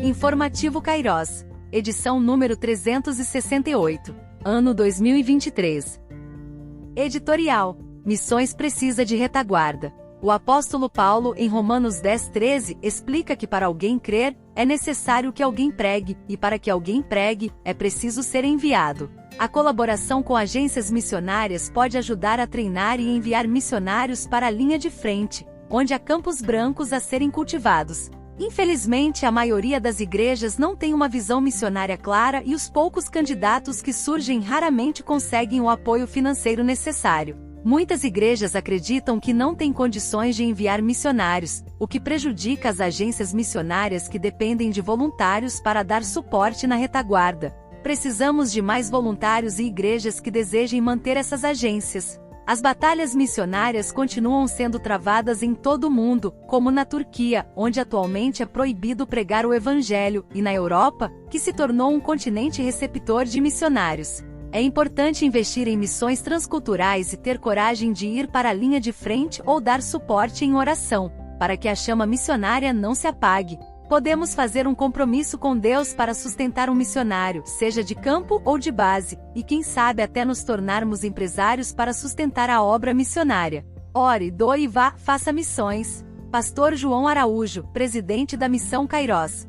Informativo Kairos, edição número 368, ano 2023. Editorial: Missões precisa de retaguarda. O apóstolo Paulo, em Romanos 10:13, explica que para alguém crer, é necessário que alguém pregue, e para que alguém pregue, é preciso ser enviado. A colaboração com agências missionárias pode ajudar a treinar e enviar missionários para a linha de frente, onde há campos brancos a serem cultivados. Infelizmente, a maioria das igrejas não tem uma visão missionária clara e os poucos candidatos que surgem raramente conseguem o apoio financeiro necessário. Muitas igrejas acreditam que não têm condições de enviar missionários, o que prejudica as agências missionárias que dependem de voluntários para dar suporte na retaguarda. Precisamos de mais voluntários e igrejas que desejem manter essas agências. As batalhas missionárias continuam sendo travadas em todo o mundo, como na Turquia, onde atualmente é proibido pregar o Evangelho, e na Europa, que se tornou um continente receptor de missionários. É importante investir em missões transculturais e ter coragem de ir para a linha de frente ou dar suporte em oração, para que a chama missionária não se apague. Podemos fazer um compromisso com Deus para sustentar um missionário, seja de campo ou de base, e quem sabe até nos tornarmos empresários para sustentar a obra missionária. Ore, doe e vá, faça missões. Pastor João Araújo, presidente da Missão Kairos.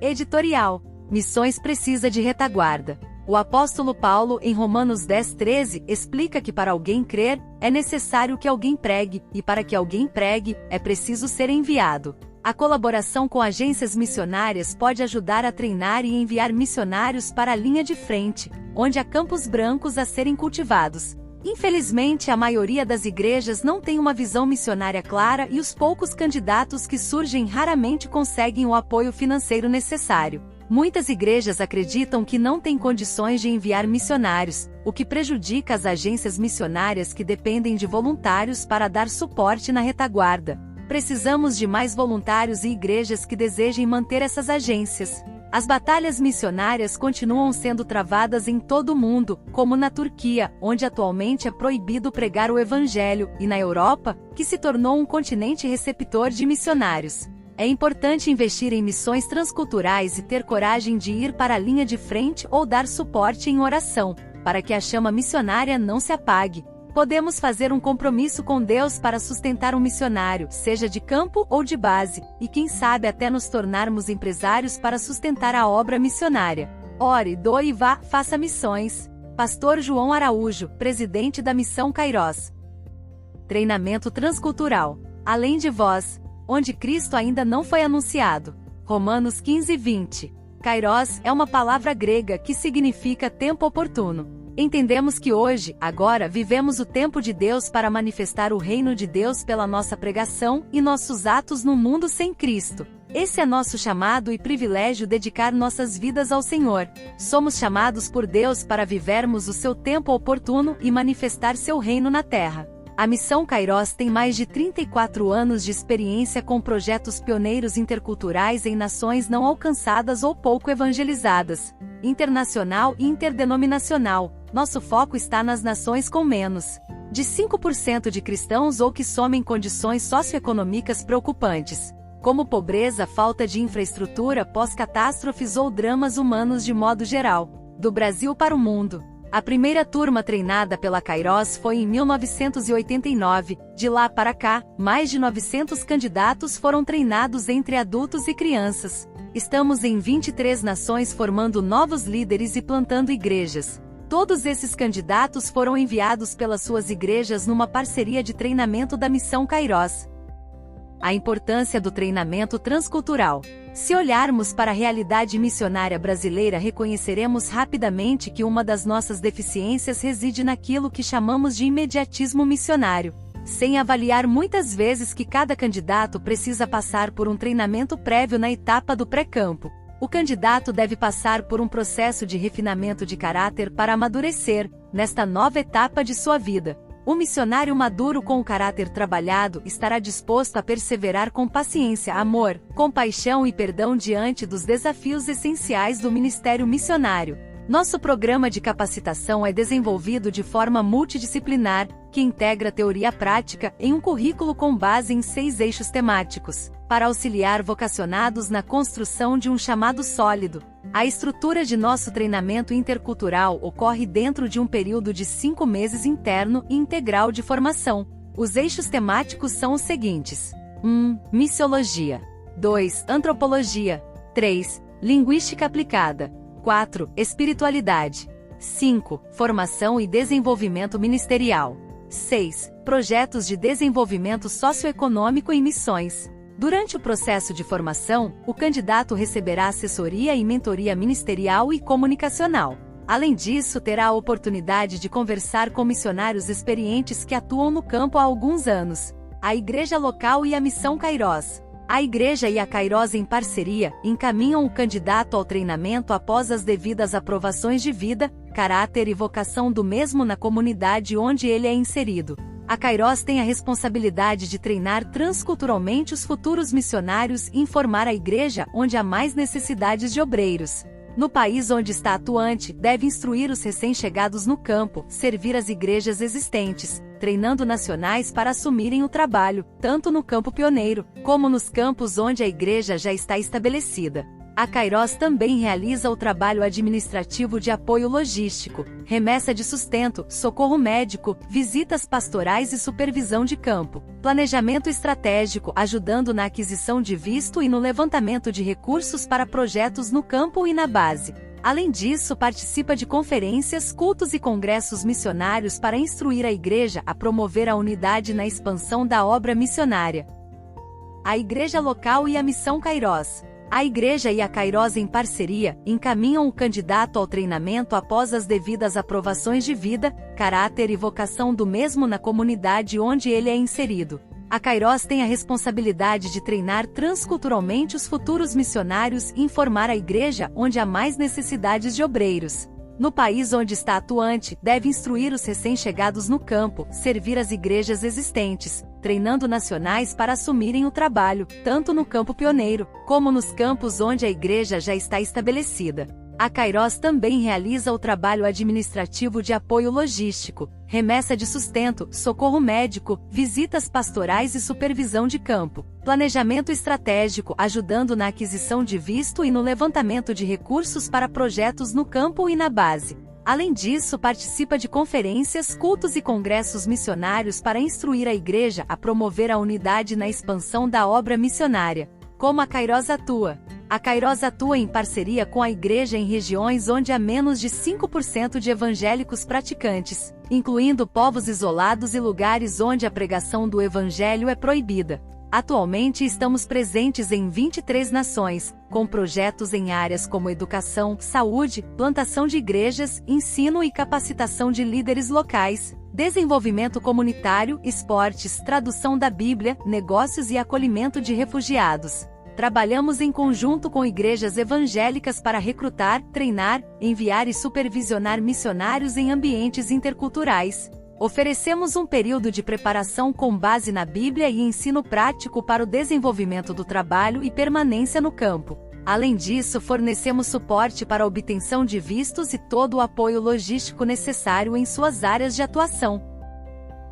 Editorial: Missões precisa de retaguarda. O apóstolo Paulo, em Romanos 10:13, explica que para alguém crer, é necessário que alguém pregue, e para que alguém pregue, é preciso ser enviado. A colaboração com agências missionárias pode ajudar a treinar e enviar missionários para a linha de frente, onde há campos brancos a serem cultivados. Infelizmente, a maioria das igrejas não tem uma visão missionária clara e os poucos candidatos que surgem raramente conseguem o apoio financeiro necessário. Muitas igrejas acreditam que não têm condições de enviar missionários, o que prejudica as agências missionárias que dependem de voluntários para dar suporte na retaguarda. Precisamos de mais voluntários e igrejas que desejem manter essas agências. As batalhas missionárias continuam sendo travadas em todo o mundo, como na Turquia, onde atualmente é proibido pregar o Evangelho, e na Europa, que se tornou um continente receptor de missionários. É importante investir em missões transculturais e ter coragem de ir para a linha de frente ou dar suporte em oração, para que a chama missionária não se apague. Podemos fazer um compromisso com Deus para sustentar um missionário, seja de campo ou de base, e quem sabe até nos tornarmos empresários para sustentar a obra missionária. Ore, doe e vá, faça missões. Pastor João Araújo, presidente da Missão Kairos. Treinamento transcultural. Além de vós, onde Cristo ainda não foi anunciado. Romanos 15:20. Kairos é uma palavra grega que significa tempo oportuno. Entendemos que hoje, agora, vivemos o tempo de Deus para manifestar o reino de Deus pela nossa pregação e nossos atos no mundo sem Cristo. Esse é nosso chamado e privilégio dedicar nossas vidas ao Senhor. Somos chamados por Deus para vivermos o seu tempo oportuno e manifestar seu reino na terra. A Missão Kairos tem mais de 34 anos de experiência com projetos pioneiros interculturais em nações não alcançadas ou pouco evangelizadas. Internacional e interdenominacional, nosso foco está nas nações com menos de 5% de cristãos ou que somem condições socioeconômicas preocupantes, como pobreza, falta de infraestrutura, pós-catástrofes ou dramas humanos de modo geral. Do Brasil para o mundo. A primeira turma treinada pela Kairos foi em 1989, de lá para cá, mais de 900 candidatos foram treinados entre adultos e crianças. Estamos em 23 nações formando novos líderes e plantando igrejas. Todos esses candidatos foram enviados pelas suas igrejas numa parceria de treinamento da Missão Kairos. A importância do treinamento transcultural. Se olharmos para a realidade missionária brasileira, reconheceremos rapidamente que uma das nossas deficiências reside naquilo que chamamos de imediatismo missionário, sem avaliar muitas vezes que cada candidato precisa passar por um treinamento prévio na etapa do pré-campo. O candidato deve passar por um processo de refinamento de caráter para amadurecer, nesta nova etapa de sua vida. O missionário maduro com o caráter trabalhado estará disposto a perseverar com paciência, amor, compaixão e perdão diante dos desafios essenciais do ministério missionário. Nosso programa de capacitação é desenvolvido de forma multidisciplinar, que integra teoria prática em um currículo com base em 6 eixos temáticos, para auxiliar vocacionados na construção de um chamado sólido. A estrutura de nosso treinamento intercultural ocorre dentro de um período de 5 meses interno e integral de formação. Os eixos temáticos são os seguintes: 1. Missiologia. 2. Antropologia. 3. Linguística aplicada. 4. Espiritualidade. 5. Formação e desenvolvimento ministerial. 6. Projetos de desenvolvimento socioeconômico e missões. Durante o processo de formação, o candidato receberá assessoria e mentoria ministerial e comunicacional. Além disso, terá a oportunidade de conversar com missionários experientes que atuam no campo há alguns anos. A Igreja Local e a Missão Kairos. A Igreja e a Kairos, em parceria, encaminham o candidato ao treinamento após as devidas aprovações de vida, caráter e vocação do mesmo na comunidade onde ele é inserido. A Kairos tem a responsabilidade de treinar transculturalmente os futuros missionários e informar a igreja onde há mais necessidades de obreiros. No país onde está atuante, deve instruir os recém-chegados no campo, servir as igrejas existentes, treinando nacionais para assumirem o trabalho, tanto no campo pioneiro, como nos campos onde a igreja já está estabelecida. A Kairos também realiza o trabalho administrativo de apoio logístico, remessa de sustento, socorro médico, visitas pastorais e supervisão de campo, planejamento estratégico, ajudando na aquisição de visto e no levantamento de recursos para projetos no campo e na base. Além disso, participa de conferências, cultos e congressos missionários para instruir a igreja a promover a unidade na expansão da obra missionária. A Igreja Local e a Missão Kairos. A Igreja e a Kairos, em parceria, encaminham o candidato ao treinamento após as devidas aprovações de vida, caráter e vocação do mesmo na comunidade onde ele é inserido. A Kairos tem a responsabilidade de treinar transculturalmente os futuros missionários e informar a igreja onde há mais necessidades de obreiros. No país onde está atuante, deve instruir os recém-chegados no campo, servir as igrejas existentes, treinando nacionais para assumirem o trabalho, tanto no campo pioneiro, como nos campos onde a igreja já está estabelecida. A Kairos também realiza o trabalho administrativo de apoio logístico, remessa de sustento, socorro médico, visitas pastorais e supervisão de campo, planejamento estratégico, ajudando na aquisição de visto e no levantamento de recursos para projetos no campo e na base. Além disso, participa de conferências, cultos e congressos missionários para instruir a igreja a promover a unidade na expansão da obra missionária. Como a Kairos atua? A Kairos atua em parceria com a igreja em regiões onde há menos de 5% de evangélicos praticantes, incluindo povos isolados e lugares onde a pregação do evangelho é proibida. Atualmente estamos presentes em 23 nações, com projetos em áreas como educação, saúde, plantação de igrejas, ensino e capacitação de líderes locais, desenvolvimento comunitário, esportes, tradução da Bíblia, negócios e acolhimento de refugiados. Trabalhamos em conjunto com igrejas evangélicas para recrutar, treinar, enviar e supervisionar missionários em ambientes interculturais. Oferecemos um período de preparação com base na Bíblia e ensino prático para o desenvolvimento do trabalho e permanência no campo. Além disso, fornecemos suporte para a obtenção de vistos e todo o apoio logístico necessário em suas áreas de atuação.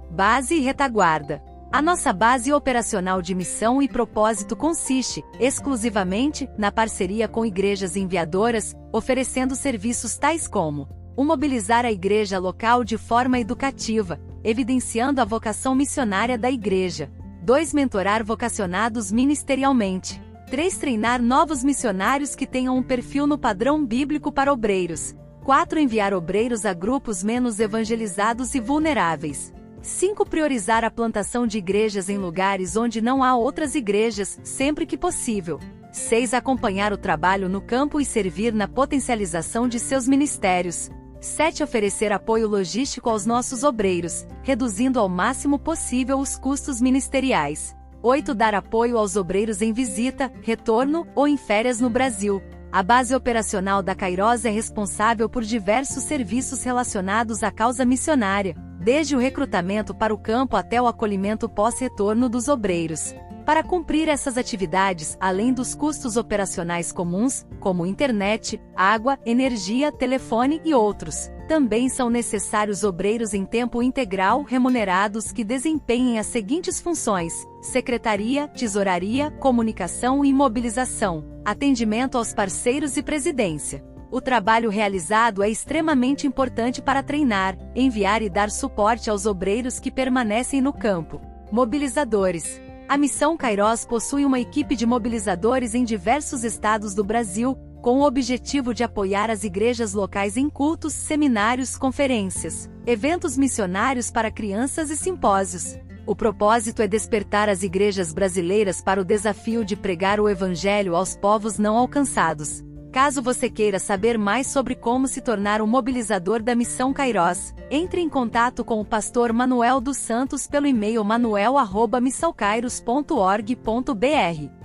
Base e retaguarda. A nossa base operacional de missão e propósito consiste, exclusivamente, na parceria com igrejas enviadoras, oferecendo serviços tais como: 1. Mobilizar a igreja local de forma educativa, evidenciando a vocação missionária da igreja. 2. Mentorar vocacionados ministerialmente. 3. Treinar novos missionários que tenham um perfil no padrão bíblico para obreiros. 4. Enviar obreiros a grupos menos evangelizados e vulneráveis. 5. Priorizar a plantação de igrejas em lugares onde não há outras igrejas, sempre que possível. 6. Acompanhar o trabalho no campo e servir na potencialização de seus ministérios. 7. Oferecer apoio logístico aos nossos obreiros, reduzindo ao máximo possível os custos ministeriais. 8. Dar apoio aos obreiros em visita, retorno ou em férias no Brasil. A base operacional da Kairos é responsável por diversos serviços relacionados à causa missionária, desde o recrutamento para o campo até o acolhimento pós-retorno dos obreiros. Para cumprir essas atividades, além dos custos operacionais comuns, como internet, água, energia, telefone e outros, também são necessários obreiros em tempo integral remunerados que desempenhem as seguintes funções: secretaria, tesouraria, comunicação e mobilização, atendimento aos parceiros e presidência. O trabalho realizado é extremamente importante para treinar, enviar e dar suporte aos obreiros que permanecem no campo. Mobilizadores. A Missão Kairos possui uma equipe de mobilizadores em diversos estados do Brasil, com o objetivo de apoiar as igrejas locais em cultos, seminários, conferências, eventos missionários para crianças e simpósios. O propósito é despertar as igrejas brasileiras para o desafio de pregar o Evangelho aos povos não alcançados. Caso você queira saber mais sobre como se tornar um mobilizador da Missão Kairos, entre em contato com o pastor Manuel dos Santos pelo e-mail manuel@missalkairos.org.br.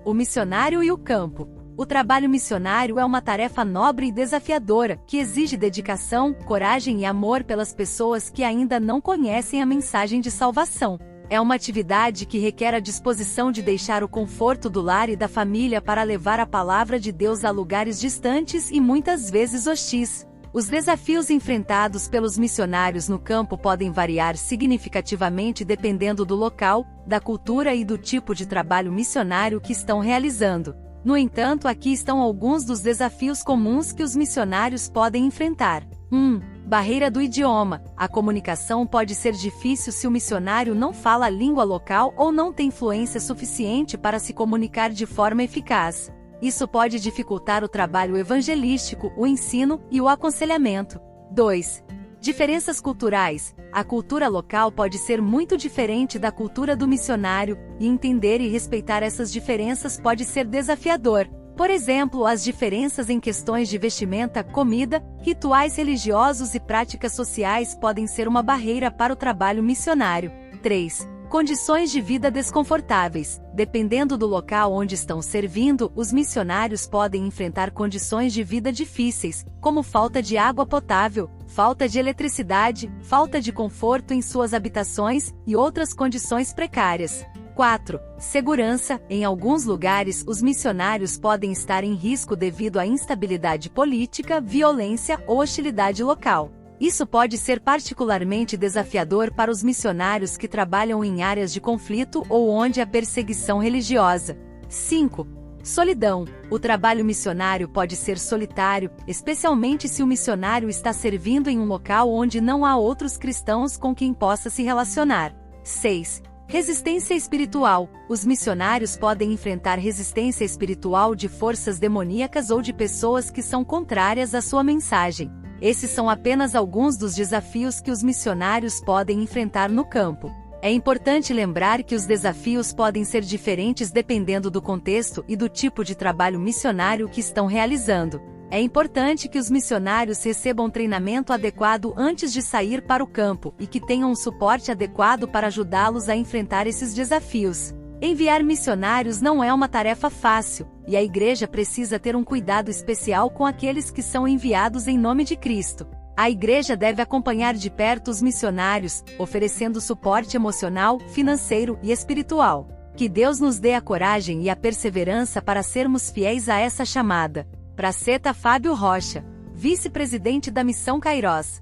O missionário e o campo. O trabalho missionário é uma tarefa nobre e desafiadora, que exige dedicação, coragem e amor pelas pessoas que ainda não conhecem a mensagem de salvação. É uma atividade que requer a disposição de deixar o conforto do lar e da família para levar a palavra de Deus a lugares distantes e muitas vezes hostis. Os desafios enfrentados pelos missionários no campo podem variar significativamente dependendo do local, da cultura e do tipo de trabalho missionário que estão realizando. No entanto, aqui estão alguns dos desafios comuns que os missionários podem enfrentar. 1. Barreira do idioma. A comunicação pode ser difícil se o missionário não fala a língua local ou não tem fluência suficiente para se comunicar de forma eficaz. Isso pode dificultar o trabalho evangelístico, o ensino e o aconselhamento. 2. Diferenças culturais. A cultura local pode ser muito diferente da cultura do missionário, e entender e respeitar essas diferenças pode ser desafiador. Por exemplo, as diferenças em questões de vestimenta, comida, rituais religiosos e práticas sociais podem ser uma barreira para o trabalho missionário. 3. Condições de vida desconfortáveis. Dependendo do local onde estão servindo, os missionários podem enfrentar condições de vida difíceis, como falta de água potável, falta de eletricidade, falta de conforto em suas habitações e outras condições precárias. 4. Segurança. Em alguns lugares, os missionários podem estar em risco devido à instabilidade política, violência ou hostilidade local. Isso pode ser particularmente desafiador para os missionários que trabalham em áreas de conflito ou onde há perseguição religiosa. 5. Solidão. O trabalho missionário pode ser solitário, especialmente se o missionário está servindo em um local onde não há outros cristãos com quem possa se relacionar. 6. Resistência espiritual. Os missionários podem enfrentar resistência espiritual de forças demoníacas ou de pessoas que são contrárias à sua mensagem. Esses são apenas alguns dos desafios que os missionários podem enfrentar no campo. É importante lembrar que os desafios podem ser diferentes dependendo do contexto e do tipo de trabalho missionário que estão realizando. É importante que os missionários recebam treinamento adequado antes de sair para o campo e que tenham um suporte adequado para ajudá-los a enfrentar esses desafios. Enviar missionários não é uma tarefa fácil, e a igreja precisa ter um cuidado especial com aqueles que são enviados em nome de Cristo. A igreja deve acompanhar de perto os missionários, oferecendo suporte emocional, financeiro e espiritual. Que Deus nos dê a coragem e a perseverança para sermos fiéis a essa chamada. Praceta Fábio Rocha, vice-presidente da Missão Kairos.